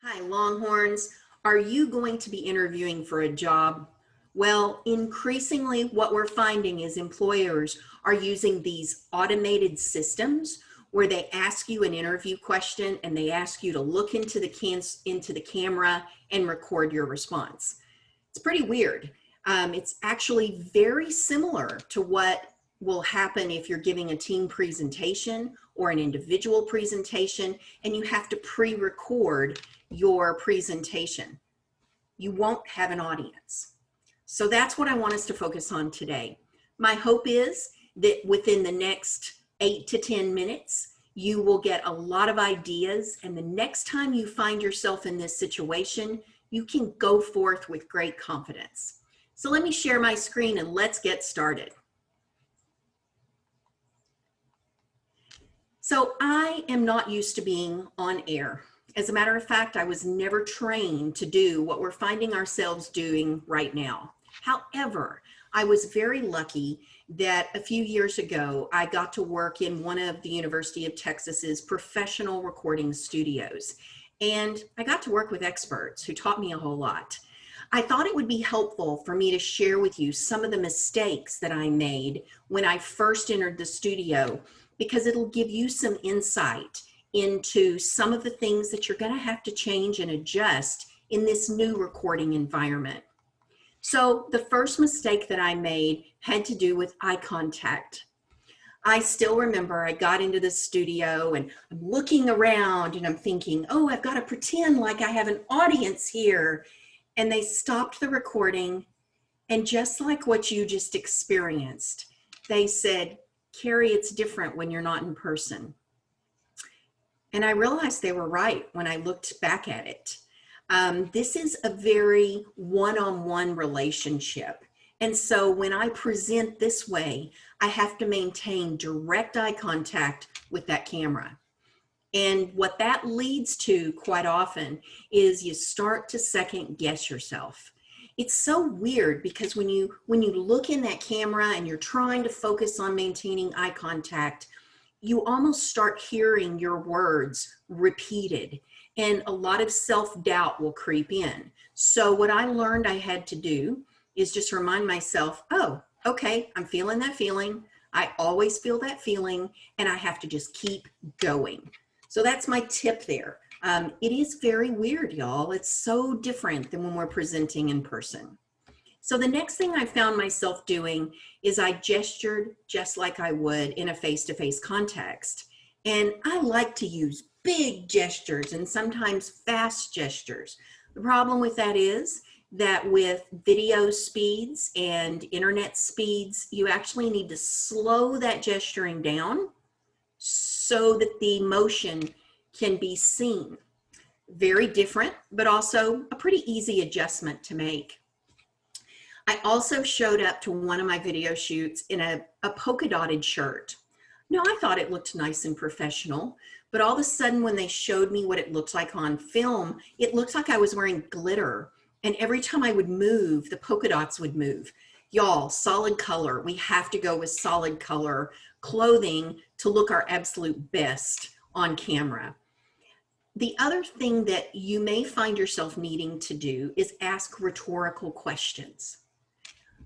Hi, Longhorns. Are you going to be interviewing for a job? Well, increasingly, what we're finding is employers are using these automated systems where they ask you an interview question and they ask you to look into the camera and record your response. It's pretty weird. It's actually very similar to what will happen if you're giving a team presentation or an individual presentation and you have to pre-record your presentation. You won't have an audience. So that's what I want us to focus on today. My hope is that within the next 8 to 10 minutes, you will get a lot of ideas, and the next time you find yourself in this situation, you can go forth with great confidence. So let me share my screen and let's get started. So I am not used to being on air. As a matter of fact, I was never trained to do what we're finding ourselves doing right now. However, I was very lucky that a few years ago, I got to work in one of the University of Texas's professional recording studios. And I got to work with experts who taught me a whole lot. I thought it would be helpful for me to share with you some of the mistakes that I made when I first entered the studio, because it'll give you some insight into some of the things that you're going to have to change and adjust in this new recording environment. So the first mistake that I made had to do with eye contact. I still remember I got into the studio and I'm looking around and I'm thinking, oh, I've got to pretend like I have an audience here. And they stopped the recording, and just like what you just experienced, they said, Carrie, it's different when you're not in person. And I realized they were right when I looked back at it. This is a very one-on-one relationship. And so when I present this way, I have to maintain direct eye contact with that camera. And what that leads to quite often is you start to second guess yourself. It's so weird because when you look in that camera and you're trying to focus on maintaining eye contact, you almost start hearing your words repeated, and a lot of self-doubt will creep in. So what I learned I had to do is just remind myself, oh, okay, I'm feeling that feeling. I always feel that feeling, and I have to just keep going. So that's my tip there. It is very weird, y'all. It's so different than when we're presenting in person. So the next thing I found myself doing is I gestured just like I would in a face-to-face context. And I like to use big gestures and sometimes fast gestures. The problem with that is that with video speeds and internet speeds, you actually need to slow that gesturing down so that the motion can be seen. Very different, but also a pretty easy adjustment to make. I also showed up to one of my video shoots in a polka dotted shirt. No, I thought it looked nice and professional, but all of a sudden when they showed me what it looked like on film, it looked like I was wearing glitter. And every time I would move, the polka dots would move. Y'all, solid color. We have to go with solid color clothing to look our absolute best on camera. The other thing that you may find yourself needing to do is ask rhetorical questions.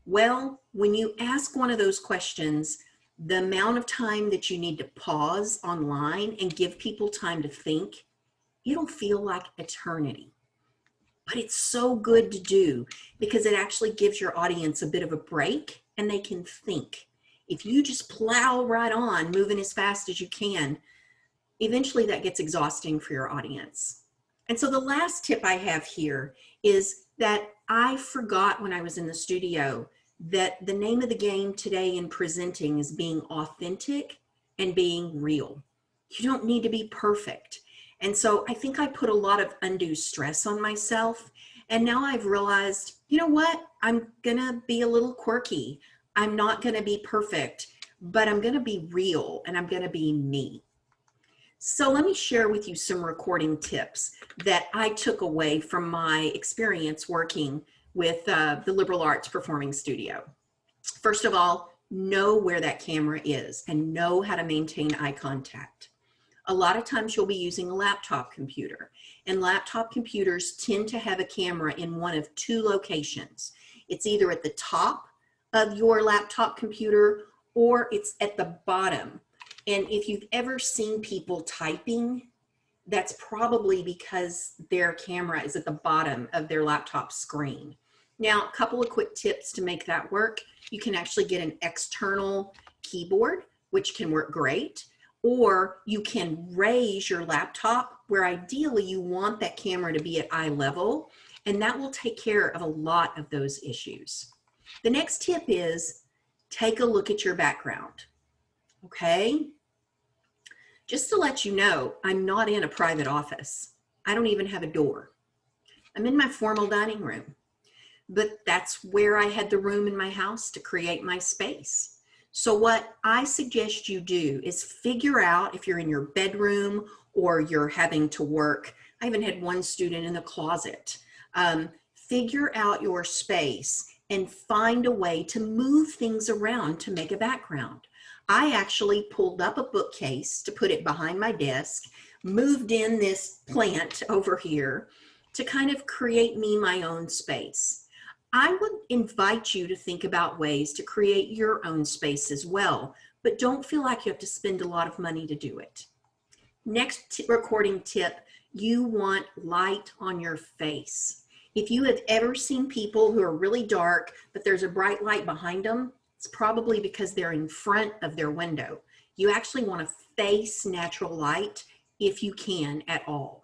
Well, when you ask one of those questions, the amount of time that you need to pause online and give people time to think, it'll feel like eternity. But it's so good to do because it actually gives your audience a bit of a break and they can think. If you just plow right on, moving as fast as you can, eventually that gets exhausting for your audience. And so the last tip I have here is that I forgot when I was in the studio that the name of the game today in presenting is being authentic and being real. You don't need to be perfect. And so I think I put a lot of undue stress on myself. And now I've realized, you know what? I'm gonna be a little quirky. I'm not gonna be perfect, but I'm gonna be real and I'm gonna be me. So let me share with you some recording tips that I took away from my experience working with the Liberal Arts Performing Studio. First of all, know where that camera is and know how to maintain eye contact. A lot of times you'll be using a laptop computer, and laptop computers tend to have a camera in one of two locations. It's either at the top of your laptop computer or it's at the bottom. And if you've ever seen people typing, that's probably because their camera is at the bottom of their laptop screen. Now, a couple of quick tips to make that work. You can actually get an external keyboard, which can work great, or you can raise your laptop where ideally you want that camera to be at eye level, and that will take care of a lot of those issues. The next tip is take a look at your background, okay? Just to let you know, I'm not in a private office. I don't even have a door. I'm in my formal dining room, but that's where I had the room in my house to create my space. So what I suggest you do is figure out if you're in your bedroom or you're having to work. I even had one student in the closet. Figure out your space and find a way to move things around to make a background. I actually pulled up a bookcase to put it behind my desk, moved in this plant over here to kind of create me my own space. I would invite you to think about ways to create your own space as well, but don't feel like you have to spend a lot of money to do it. Next recording tip, you want light on your face. If you have ever seen people who are really dark, but there's a bright light behind them, it's probably because they're in front of their window. You actually want to face natural light if you can at all.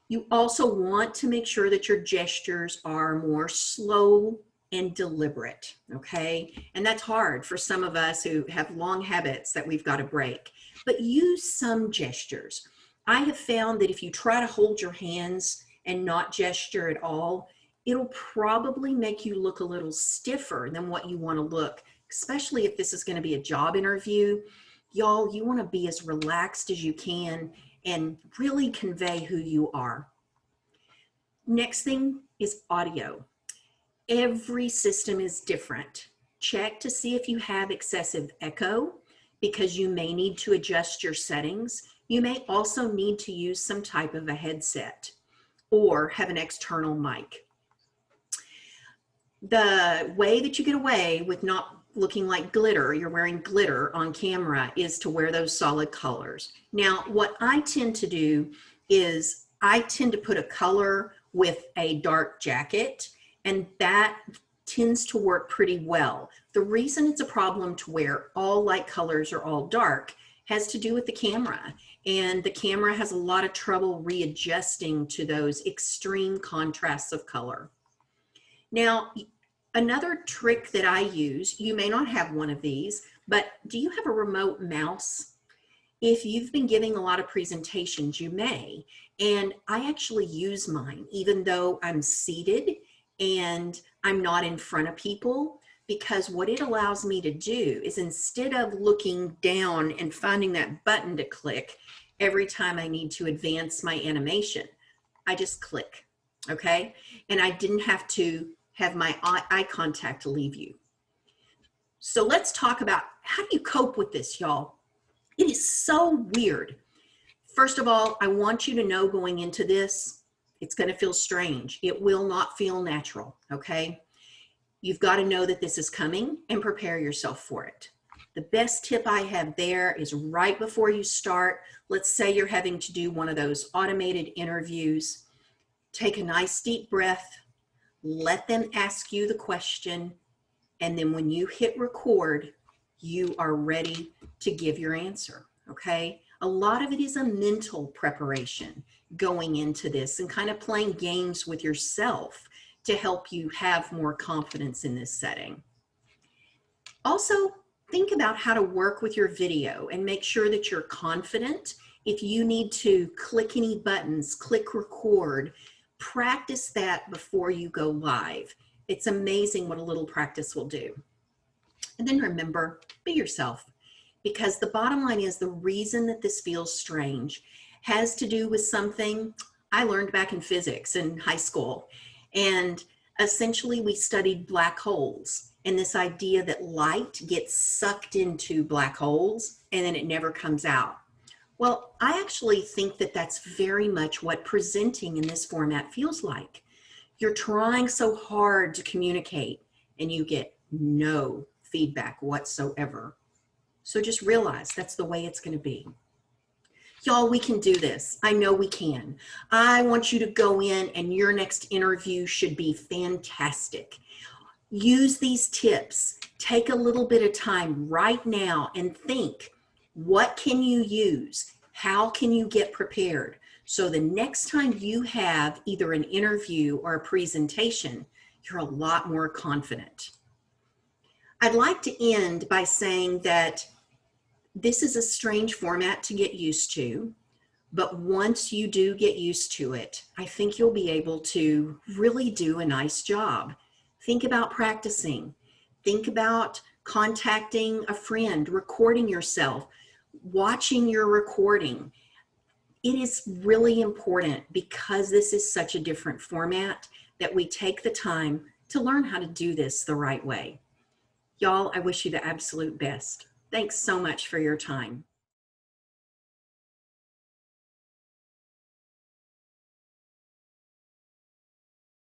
You also want to make sure that your gestures are more slow and deliberate, okay? And that's hard for some of us who have long habits that we've got to break. But use some gestures. I have found that if you try to hold your hands and not gesture at all, it'll probably make you look a little stiffer than what you want to look, especially if this is going to be a job interview. Y'all, you want to be as relaxed as you can and really convey who you are. Next thing is audio. Every system is different. Check to see if you have excessive echo because you may need to adjust your settings. You may also need to use some type of a headset or have an external mic. The way that you get away with not looking like glitter, you're wearing glitter on camera, is to wear those solid colors. Now, what I tend to do is I tend to put a color with a dark jacket, and that tends to work pretty well. The reason it's a problem to wear all light colors or all dark has to do with the camera, and the camera has a lot of trouble readjusting to those extreme contrasts of color. Now, another trick that I use, you may not have one of these, but do you have a remote mouse? If you've been giving a lot of presentations, you may, and I actually use mine even though I'm seated and I'm not in front of people, because what it allows me to do is instead of looking down and finding that button to click every time I need to advance my animation, I just click, okay? And I didn't have to have my eye contact leave you. So let's talk about how do you cope with this, y'all? It is so weird. First of all, I want you to know going into this, it's going to feel strange. It will not feel natural, okay? You've got to know that this is coming and prepare yourself for it. The best tip I have there is right before you start, let's say you're having to do one of those automated interviews, take a nice deep breath, let them ask you the question, and then when you hit record, you are ready to give your answer, okay? A lot of it is a mental preparation going into this and kind of playing games with yourself to help you have more confidence in this setting. Also, think about how to work with your video and make sure that you're confident. If you need to click any buttons, click record, practice that before you go live. It's amazing what a little practice will do. And then remember, be yourself, because the bottom line is the reason that this feels strange has to do with something I learned back in physics in high school. And essentially we studied black holes and this idea that light gets sucked into black holes and then it never comes out. Well, I actually think that that's very much what presenting in this format feels like. You're trying so hard to communicate and you get no feedback whatsoever. So just realize that's the way it's going to be. Y'all, we can do this. I know we can. I want you to go in and your next interview should be fantastic. Use these tips. Take a little bit of time right now and think, what can you use? How can you get prepared? So the next time you have either an interview or a presentation, you're a lot more confident. I'd like to end by saying that this is a strange format to get used to, but once you do get used to it, I think you'll be able to really do a nice job. Think about practicing. Think about contacting a friend, recording yourself, watching your recording. It is really important, because this is such a different format, that we take the time to learn how to do this the right way. Y'all, I wish you the absolute best. Thanks so much for your time.